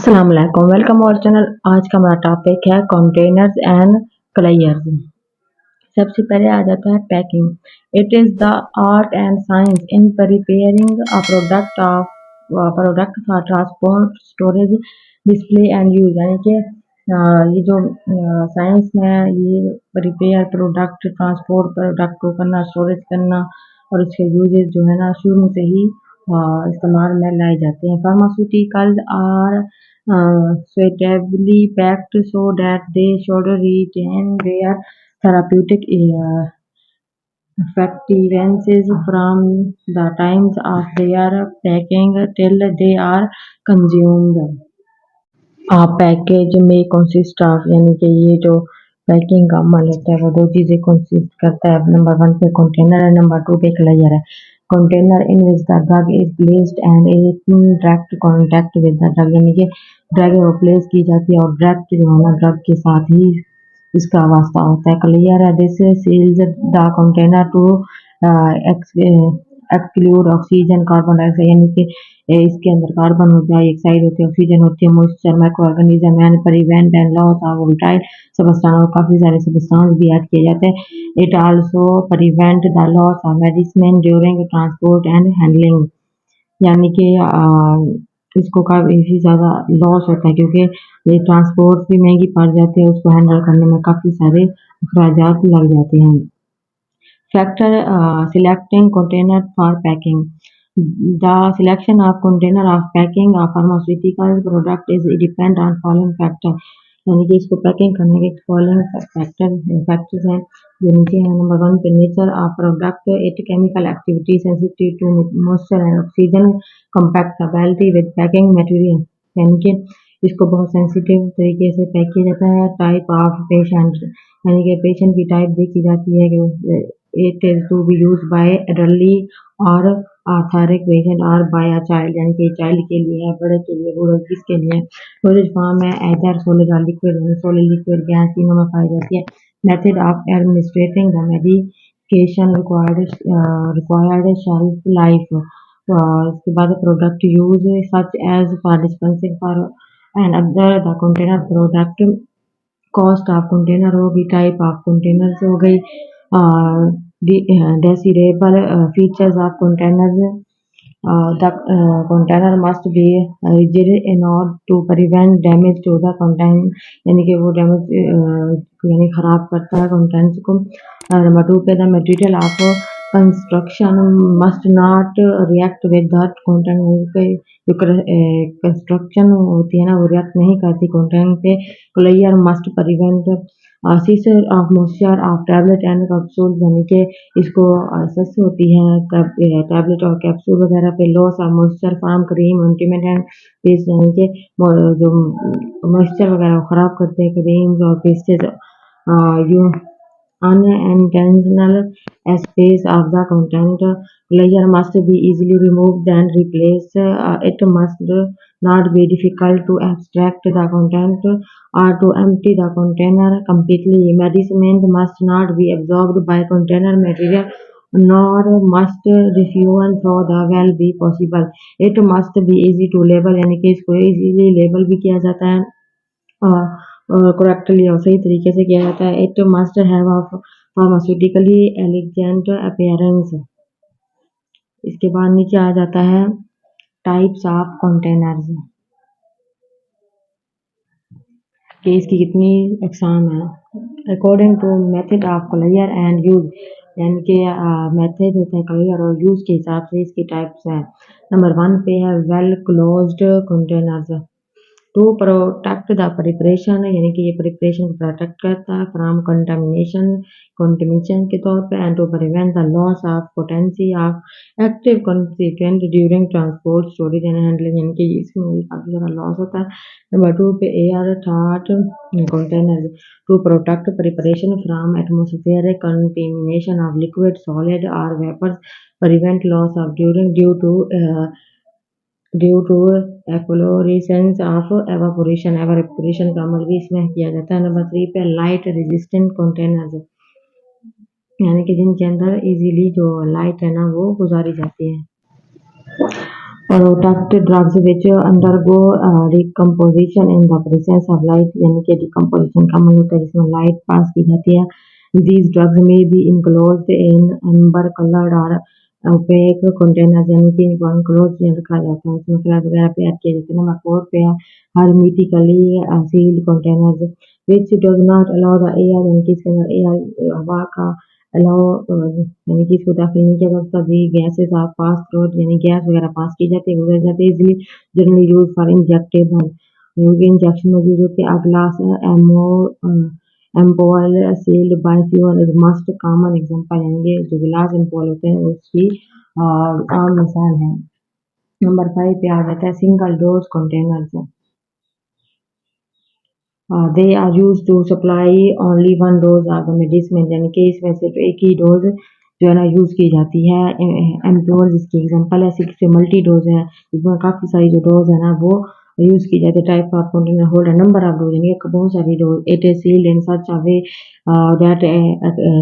अस्सलाम वालेकुम, welcome our channel. आज का हमारा टॉपिक है कंटेनर्स एंड कलयर्स। सबसे पहले आ जाता है packing. It is the art and science in preparing a product for transport, storage, display and use. यानी कि ये जो साइंस में ये प्रिपेयर प्रोडक्ट, ट्रांसपोर्ट प्रोडक्ट को करना, स्टोरेज करना और उसके यूजेज जो है ना शुरू से ही इस्तेमाल में लाए जाते हैं। Pharmaceuticals are suitably packed so that they should retain their therapeutic effectiveness from the times of their packing till they are consumed। Package में कंसिस्ट ऑफ, यानी कि ये जो पैकिंग का अमल होता है वो दो चीज़ें कंसिस्ट करता है। नंबर वन पे कंटेनर है, नंबर टू पे क्लियर है। Container in which the drug is placed and in direct contact with the drug, यानी कि ड्रग वो प्लेस की जाती है और डायरेक्ट जो है ना ड्रग के साथ ही इसका वास्ता होता है। क्लियर है, this seals the container to exclude oxygen, carbon dioxide, यानी कि इसके अंदर कार्बन होता है, एक साइड होती है, ऑक्सीजन होती है, moisture, micro organism and prevent and loss of volatile substance, और काफ़ी सारे सब्सटेंस भी ऐड किए जाते हैं। It also prevent the loss of medicine during transport and handling, यानी कि इसको काफ़ी ज़्यादा लॉस होता है क्योंकि ये ट्रांसपोर्ट भी महंगी पड़ जाती है, उसको हैंडल करने में काफ़ी सारे अखराजात लग जाते हैं। Factor selecting container for packing. The selection of container of packing of pharmaceutical product is depend on following factor, यानी कि इसको पैकिंग करने के फॉलोइंग फैक्टर्स हैं जो नीचे हैं। नंबर वन पे nature of product, it chemical activity, sensitive to moisture and oxygen, compatibility with packing material, यानी कि इसको बहुत सेंसिटिव तरीके से पैक किया जाता है। टाइप ऑफ पेशेंट, यानी कि पेशेंट की टाइप देखी जाती है कि it is to be use by adultly और आर्थरिक पेशेंट और बाय अ चाइल्ड, यानी कि चाइल्ड के लिए है, बड़े के लिए, बूढ़े किसके लिए। डोजेज फॉर्म है एदर सॉलिड और लिक्विड, सॉलिड लिक्विड गैस तीनों में पाई जाती है। Method of administrating the medication required shelf life, इसके बाद product use such as for dispensing for and other the container product, cost of container होगी, टाइप ऑफ कंटेनर से हो गई, desirable features of containers, the container must be rigid in order to prevent damage to the content, यानी कि वो damage यानी ख़राब करता है कंटेंट्स को। नंबर टू पे the material of construction must not react with that content, जो कंस्ट्रक्शन होती है ना वो रिएक्ट नहीं करती कंटेंट पे। Clear must prevent seizure of moisture of tablet and capsule, यानी कि इसको सेस होती है टैबलेट और कैप्सूल वगैरह पे loss of moisture from cream ointment and paste, यानी कि जो मॉइस्चर वगैरह ख़राब करते हैं क्रीम्स और pastes. You unintentional space of the content layer must be easily removed and replaced. It must not be difficult to abstract the content or to empty the container completely. Medicine must not be absorbed by container material, nor must diffusion through the well be possible. It must be easy to label, यानी कि इसको easily label भी किया जाता है correctly और सही तरीके से किया जाता है। It must have pharmaceutically elegant appearance. इसके बाद नीचे आ जाता है टाइप्स ऑफ कंटेनर्स, कि इसकी कितनी अकसाम है। According to method of clear and use, यानी कि मेथड होता है क्लियर और यूज के हिसाब से इसकी टाइप्स हैं। नंबर वन पे है well closed containers, to protect the preparation, यानी कि ये प्रिपरेशन को प्रोटेक्ट करता है फ्रॉम कंटामिनेशन के तौर पे, and to prevent the loss of potency of active constituent during transport, storage and handling, यानी कि इसमें भी काफ़ी ज़्यादा लॉस होता है। नंबर टू पे air tight containers, to protect preparation from atmospheric contamination of liquid, solid और vapours, prevent loss of due to efflorescence of evaporation का अमल भी इसमें किया जाता है। नंबर थ्री पे लाइट रेजिस्टेंट कंटेनर्स, यानी कि जिनके अंदर इजीली जो लाइट है ना वो गुजारी जाती है। Product drugs which undergo decomposition in the presence of light, यानी कि decomposition का मतलब होता है जिसमें लाइट पास की जाती है. These drugs may be enclosed in amber colored or opaque containers, यानी कि इनको enclosed में रखा जाता है, उसमें कलर वगैरह पैक किए जाते हैं. नंबर 4 पे है hermetically sealed containers which does not allow the air, यानी कि इसके अंदर एयर हवा का अलाउ यानी कि इसको दाखिल नहीं किया जा सकता. The gases are pass through, यानी गैस वगैरह पास की जाती है, गुजर जाती है easily. Generally use for injectable, क्योंकि इंजेक्शन में यूज होती है. अ ग्लास एमो ampoule sealed by fuel is must common example, यानी कि जो गिलास एम्पोल होते हैं उसकी आम मिसाल है. नंबर 5 पे आ जाता है single dose containers. They are use to supply only one dose of the medicine, यानी कि इसमें सिर्फ एक ही डोज जो है ना यूज की जाती है. एम्प्योर इसकी एग्जांपल है. 6 पे मल्टी डोज है, इसमें काफी सारी जो डोज है ना वो यूज की जाती है. Type of container hold number of dose, यानी कि बहुत सारी dose. It is sealed in such a way that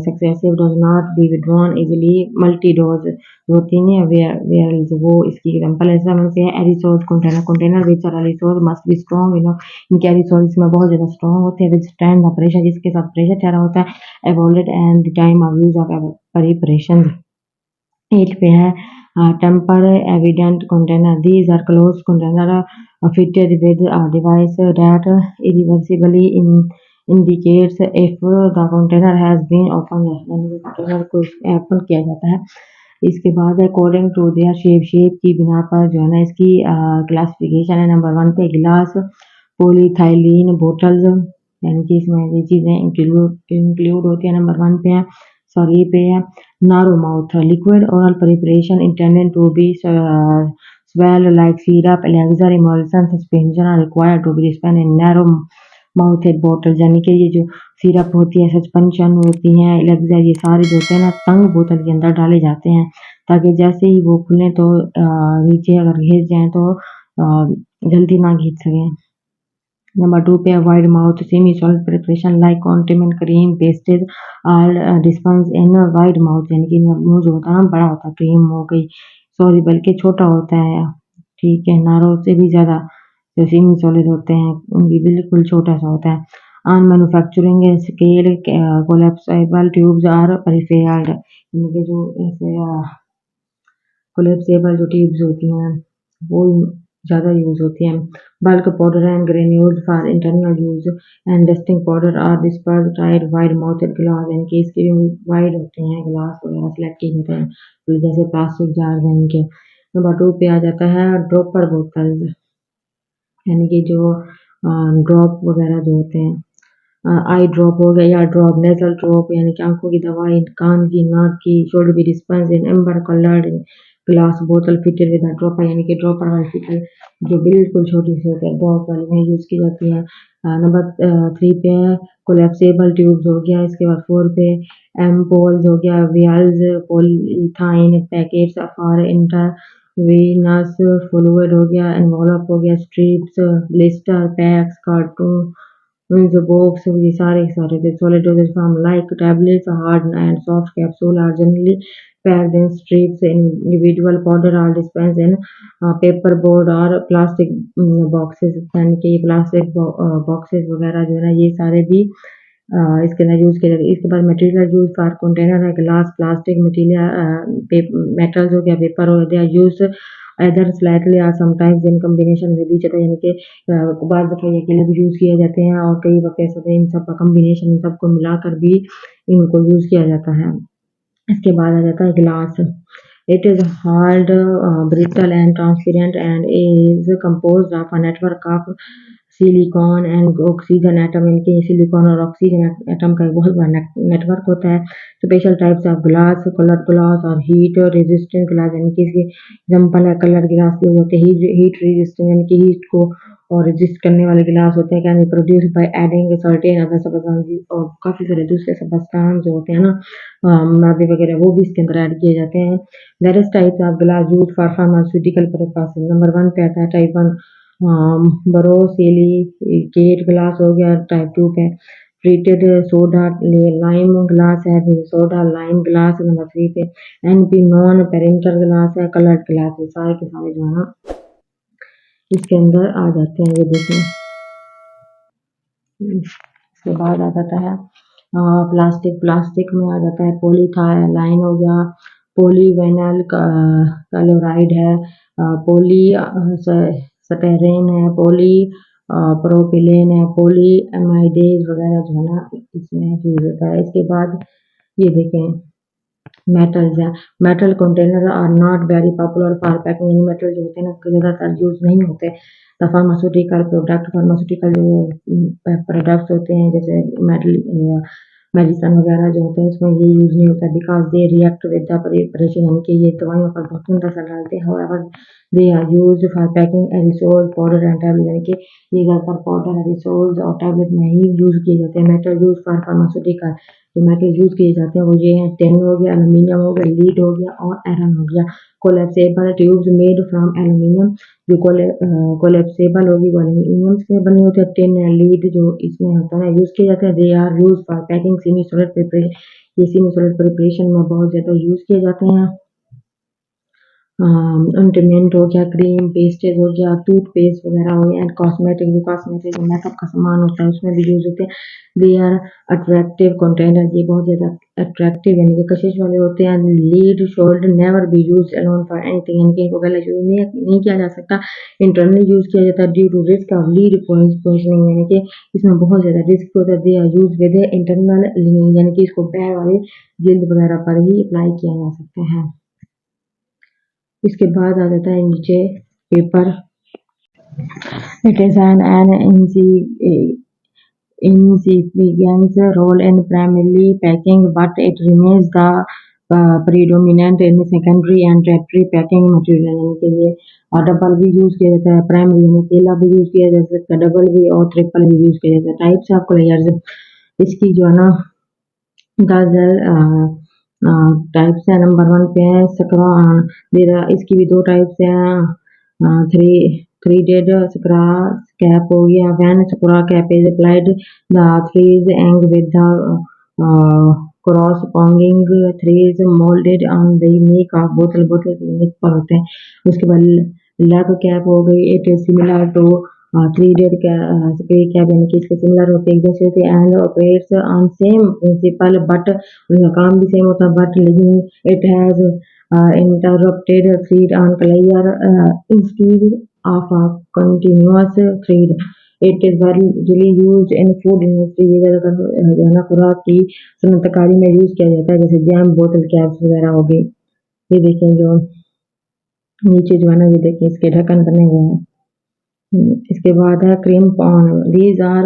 successive dose not be withdrawn easily. Multi dose जो होती है वेयर वो इसकी एग्जांपल है. ऐसा से aerosol container which are aerosol must be strong enough, इनके एरिसोल्स में बहुत ज़्यादा स्ट्रॉन्ग होते हैं. विच स्टैंड द प्रेशर, जिसके साथ प्रेशर ठहरा होता है. Avoided and the time of use of preparation. 8 पे है tamper evident container. These are close container fitted with a device that irreversibly indicates if the container has been opened, यानी container को open किया जाता है. इसके बाद अकॉर्डिंग टू देयर शेप की बिना पर जो है ना इसकी क्लासिफिकेशन है. नंबर 1 पे गिलास पॉलीथाइलीन बोटल्स, यानी कि इसमें ये चीज़ें इंक्लूड होती है. नंबर 1 पे है सॉरी पे है narrow mouth liquid oral preparation intended to be swell like syrup, elixir, emulsion, suspension are required to be dispensed in narrow mouthed bottles, यानी कि ये जो सिरप होती है, सस्पेंशन होती है, एलेक्सर, ये सारे जो होते हैं ना तंग बोतल के अंदर डाले जाते हैं ताकि जैसे ही वो खुलें तो नीचे अगर घिस जाएं तो जल्दी ना घिस सकें. नंबर 2 पे wide mouth semi solid preparation like condiment cream pastes are dispense in wide mouth, यानी कि मुंह जो होता है ना बड़ा होता है, क्रीम हो गई सॉरी बल्कि छोटा होता है, ठीक है, नारो से भी ज़्यादा जो सेमी सॉलिड होते हैं उनकी बिल्कुल छोटा सा होता है. On manufacturing scale collapsible tubes are preferred, यानी कि जो ऐसे कोलैप्सिबल जो ट्यूब्स होती हैं वो ज़्यादा यूज होती हैं. Bulk powder and granules for internal use and dusting powder are disperse tide wide mouthed glass, यानी कि इसके भी वाइड होते हैं गिलास वगैरह सेलेक्ट किए जाते हैं तो जैसे प्लास्टिक जार हैं इनके. नंबर 2 पे आ जाता है ड्रॉपर बोतल, यानी कि जो ड्रॉप वगैरह जो होते हैं, आई ड्रॉप हो गया या ड्रॉप नेजल ड्रॉप, यानी कि आंखों की दवाई, कान की, नाक की, should be dispense in amber coloured glass बोतल फिटेड विद अ ड्रॉपर, यानी कि ड्रॉपर वाली फिटर जो बिल्कुल छोटी सी होती है ड्रॉप वाली में यूज की जाती है. नंबर 3 पे है कोलैप्सिबल ट्यूब्स हो गया. इसके बाद 4 पे एम्पोल्स हो गया, वियल्स पॉलीथाइन पैकेट्स फॉर इंटरवीनस फ्लूइड हो गया, एनवलप हो गया, स्ट्रिप्स ब्लिस्टर पैक्स कार्टून जो बॉक्स ये सारे के सारे the solid dosage form like tablets, hard and soft capsule are generally packed in strips. Individual powder are dispensed in paper board or plastic boxes, यानी कि plastic boxes वगैरह जो है ना ये सारे भी इसके अंदर यूज किए जाते हैं. इसके बाद मटेरियल यूज फॉर कंटेनर है ग्लास प्लास्टिक मटेरियल मेटल्स हो गया पेपर हो गया use either slightly or sometimes in combination with each other, यानी कि बार दफ़ा ये अकेले भी यूज़ किए जाते हैं और कई वक्त ऐसा होता है इन सब का कम्बिनेशन इन सबको मिलाकर भी इनको यूज़ किया जाता है. इसके बाद आ जाता है गिलास. It is hard brittle and transparent and is composed of a network of silicon and oxygen atom, इनके सिलिकॉन और ऑक्सीजन एटम का एक बहुत बड़ा नेटवर्क होता है. Special types of glass colour glass और हीट रेजिस्टेंट ग्लास, यानी कि इसकी एग्जाम्पल है कलर गिलास भी होते हैं. हीट रेजिस्टेंट यानी कि हीट को और रेजिस्ट करने वाले गिलास होते हैं. Can be produce by adding certain other substances, और काफ़ी सारे दूसरे सब्सटेंस जो होते हैं ना मादे वगैरह वो भी इसके अंदर ऐड किए जाते हैं. Various types of glass use for pharmaceutical purpose. Number 1 पे आता है टाइप 1 बोरोसिलिकेट ग्लास हो गया. टाइप 2 पे ट्रीटेड सोडा लाइम ग्लास है, फिर सोडा लाइम ग्लास नंबर 3 पे NP नॉन पेरेंटल ग्लास है, कलर्ड ग्लास है, सारे के सारे जो है ना इसके अंदर आ जाते हैं। ये देखें, इसके बाद आ जाता है प्लास्टिक में आ जाता है पॉलीथाइलाइन हो गया, पॉलीविनाइल क्लोराइड है, पॉली स्टेरेन है, पॉली प्रोपिलेन है, पॉली एमाइडेज वगैरह जो है ना इसमें यूज होता है। इसके बाद ये देखें मेटल्स है, metal container are not very popular for packing, यानी मेटल जो होते हैं ना ज़्यादातर यूज नहीं होते। द फार्मास्यूटिकल जो प्रोडक्ट्स होते हैं जैसे मेटल मेडिसन वगैरह जो होते हैं इसमें ये यूज नहीं होता, because they react with the preparation, यानी कि ये दवाइयों पर बहुत गंदा असर डालते हैं। However they are used for packing aerosol powder and tablet, यानी कि ये ज़्यादातर पाउडर एरिसोल्स और टैबलेट में ही यूज किए जाते हैं। मेटल यूज फॉर फार्मास्यूटिकल, जो मेटल यूज किए जाते हैं वो ये हैं टिन हो गया, एल्यूमिनियम हो गया, लीड हो गया और आयरन हो गया। Collapsible tubes made from aluminium, जो कोलेप्सिबल होगी वो एल्यूमिनियम से बनी होती है। टिन है, लीड जो इसमें होता है यूज किए जाते हैं। They are use for packing semi solid preparation, ये सेमी सॉलिड प्रिपरेशन में बहुत ज्यादा यूज किए जाते हैं। ऑइंटमेंट हो गया, क्रीम पेस्टेज हो गया, टूथपेस्ट वगैरह हो गया, एंड कॉस्मेटिक जो मेकअप का सामान होता है उसमें भी यूज होते हैं। दे आर अट्रैक्टिव कंटेनर, ये बहुत ज्यादा अट्रैक्टिव यानी कि कशिश वाले होते हैं। Lead should never be use alone for anything, यानी कि इनको गलत यूज नहीं किया जा सकता, इंटरनली यूज किया जाता है due to risk of lead poisoning, यानी कि इसमें बहुत ज्यादा रिस्क होता है। They are use with internal, यानी कि इसको पैर वाले जिल्द वगैरह पर ही अप्लाई किया जा सकता है। इसके बाद आ जाता है नीचे paper, it is an insignificant role in primary packing, but it remains the predominant in secondary and tertiary packing material, यानी कि ये डबल भी यूज किया जाता है, प्राइमरी यानी केला भी यूज किया जा सकता है, डबल भी और ट्रिपल भी यूज किया जाता है। टाइप्स ऑफ लेयर्स, इसकी जो है ना गाजर टाइप्स है, नंबर 1 पे है इसकी भी 2 टाइप्स हैं। थ्री डेड स्क्रा कैप हो गया, when screw cap is applied the threads engage with the corresponding threes molded on the neck of बोतल नेक पर होते हैं। उसके बाद लैब कैप हो गई, it is similar to 3 dead spray cap, यानी कि इसके सिमिलर होते हैं, एक जैसे होते हैं, and operates on same principle, but उनका काम भी सेम होता है, बट लेकिन it has interrupted thread on layer instead of a continuous thread. It is really used in food industry, ये ज़्यादातर जो है ना खुराक की सनअतकारी में यूज किया जाता है, जैसे जैम बोतल कैप्स वगैरह हो गई। ये देखें जो नीचे जो है ना, ये देखें इसके ढक्कन बने हुए हैं। इसके बाद है cream pawn, these are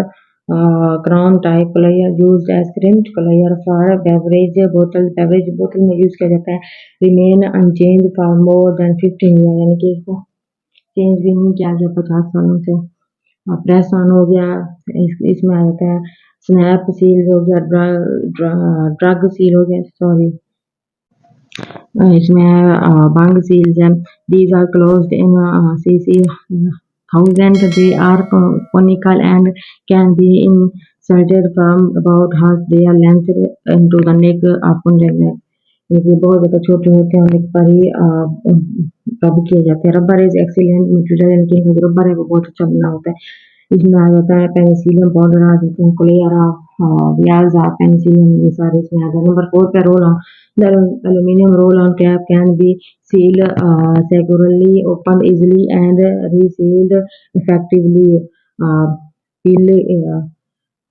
crown type colour used as creamed colour for beverage बोतल में यूज किया जाता है। Remain unchange for more than 15 year, यानी कि इसको चेंज भी नहीं किया गया 50 सालों से। प्रेस ऑन हो गया, इसमें आ जाता है स्नैप सील हो गया, ड्रग सील हो गया, सॉरी इसमें बंग सील्स है। These are closed in CC 1000, they are conical and can be inserted from about half their length into the neck of the, ये बहुत ज़्यादा छोटे होते हैं और एक पर ही रब किए जाते हैं। रबर इज एक्सीलेंट मटेरियल, यानी कि जो रबर है वो बहुत अच्छा बना होता है। इसमें आ जाता है पेनिसिलियम पाउडर आ जाते हैं, क्लेयर व्याज पेनिसिलियम, ये सारे इसमें आ जाते हैं। नंबर 4 पे roll on, the aluminium roll on cap can be seal securely opened easily and resealed effectively.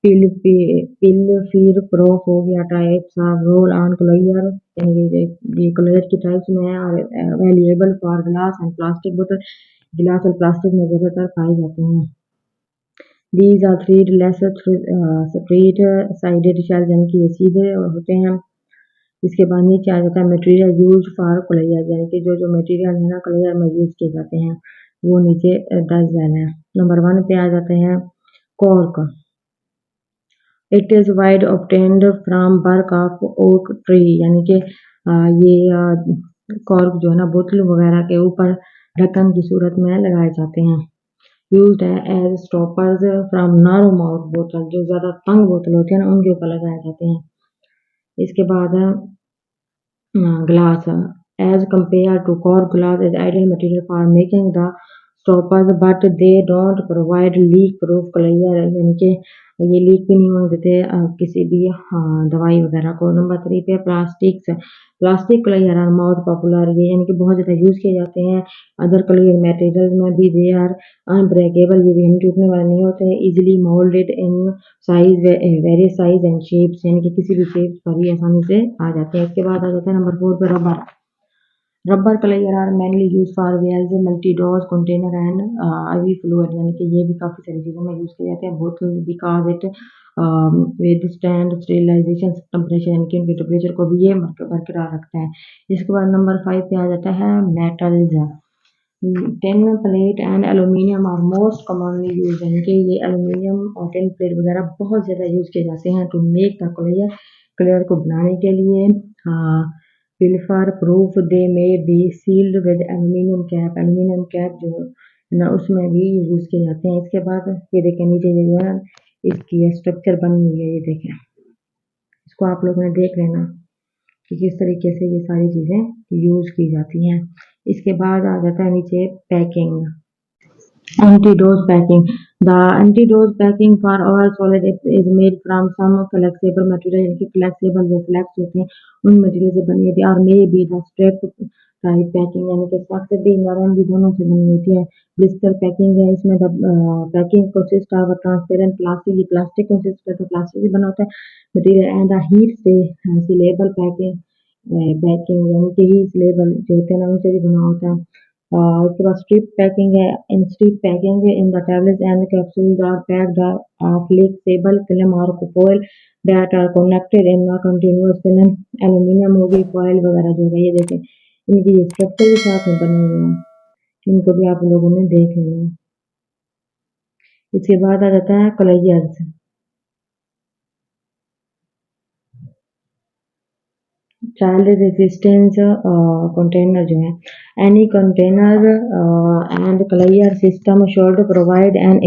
Pilfer proof हो गया, types of roll on clear, ये क्लियर की टाइप्स में है, और available for glass and plastic बोतल, गिलास और प्लास्टिक में ज़्यादातर पाए जाते हैं। These are three less straight sided shells, यानी कि ये सीधे होते हैं। इसके बाद नीचे आ जाता है मटेरियल यूज फॉर क्लियर, यानी कि जो मटेरियल है ना क्लियर में यूज किए जाते हैं वो नीचे 10 है। नंबर 1 पे आ जाते हैं cork, it is wide obtained from bark of oak tree, यानी कि ये कॉर्क जो है ना बोतल वगैरह के ऊपर ढक्कन की सूरत में लगाए जाते हैं। Used as stoppers from narrow mouth बोतल, जो ज़्यादा तंग बोतल होती है ना उनके ऊपर लगाए जाते हैं। इसके बाद glass as compared to cork glass is ideal material for making the stoppers but they don't provide leak proof clear, यानी कि ये लीक भी नहीं होने देते किसी भी दवाई वगैरह को। नंबर 3 पे plastic clear are mouth popular, ये यानी कि बहुत ज़्यादा यूज़ किए जाते हैं। अदर क्लियर मटेरियल में भी दे आर अनब्रेकेबल, ये भी हम टूटने वाले नहीं होते। Easily moulded in size various size and shapes, यानी कि किसी भी शेप पर ही आसानी से आ जाते हैं। इसके बाद आ जाता है नंबर 4 पे rubber. Rubber clear are mainly use for vials multi dose container and IV fluid, यानी कि ये भी काफ़ी सारी चीज़ों में यूज़ किए जाते हैं। बोतल because it withstand sterilisation temperature, यानी कि उनके टेम्परेचर को भी ये बरकरार रखते हैं। इसके बाद नंबर 5 पे आ जाता है metals. Tin plate and aluminium are most commonly use, यानी कि ये एल्यूमिनियम और टिन प्लेट वगैरह बहुत ज़्यादा यूज किए जाते हैं टू मेक द क्लियर को बनाने के लिए। पिल्फर proof they may be sealed with aluminium cap जो ना उसमें भी यूज किए जाते हैं। इसके बाद ये देखें नीचे ये जो है इसकी स्ट्रक्चर बनी हुई है, ये देखें, इसको आप लोगों ने देख लेना कि किस तरीके से ये सारी चीज़ें यूज की जाती हैं। इसके बाद आ जाता है नीचे packing, anti dose packing. The anti dose packing for all solid is made from some flexible material, यानी कि फ्लेक्सिबल जो फ्लेक्स होते हैं उन मटेरियल से बनी होती है। और may be the strip type packing, यानी कि सख्त भी नरम भी दोनों से बनी होती है। ब्लिस्टर पैकिंग है, इसमें the packing consist of transparent plastic, ये प्लास्टिक कंसिस्ट करता है, प्लास्टिक से बना होता है मटेरियल। एंड द हीट से सीलेबल पैकिंग पैकिंग, यानी कि हीट सीलेबल जो होते हैं ना उनसे भी बना होता है। उसके बाद स्ट्रिप पैकिंग है। In strip packing in the tablets and capsules are packed flexible film और foil that are connected in a continuous film. Aluminium हो गई, फॉइल वगैरह जो है, ये देखें इनकी ये स्ट्रक्चर भी साथ में बने हुए हैं, इनको भी आप लोगों ने देख लेना है। इसके बाद आ जाता है कलैयर्स। चाइल्ड रेजिस्टेंस कंटेनर जो है, any container and clear system should provide an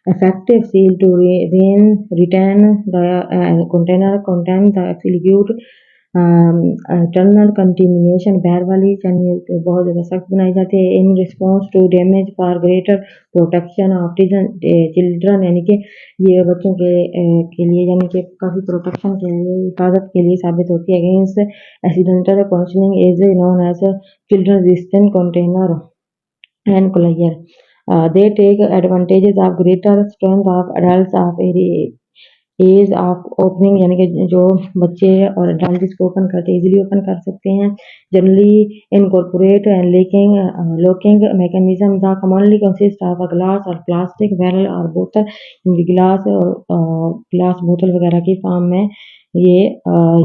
effective seal to retain the container contain the absolute external contamination. बैर वाली यानी बहुत ज़्यादा सख्त बनाई जाती है। In response to damage for greater protection of children, यानी कि ये बच्चों के लिए यानी कि काफ़ी प्रोटेक्शन के लिए हिफाजत के लिए साबित होती है। Against accidental poisoning is known as children resistant container and clear. They take advantages of greater strength of adults of age of opening, यानी कि जो बच्चे और अडल्ट इसको ओपन करते हैं इजीली ओपन कर सकते हैं। Generally incorporate and locking mechanism the commonly consist of a glass और प्लास्टिक बैरल और बोतल, गिलास और ग्लास बोतल वगैरह की फॉर्म में ये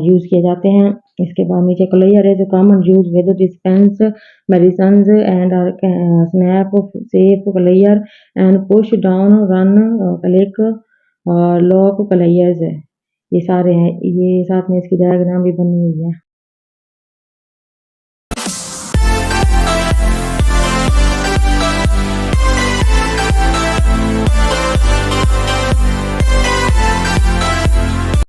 यूज़ किए जाते हैं। इसके बाद नीचे क्लियर है जो common use with dispense medicine and snap safe clear and push down run click और लॉक क्लियर्स है, ये सारे हैं। ये साथ में इसकी डायग्राम भी बनी हुई है।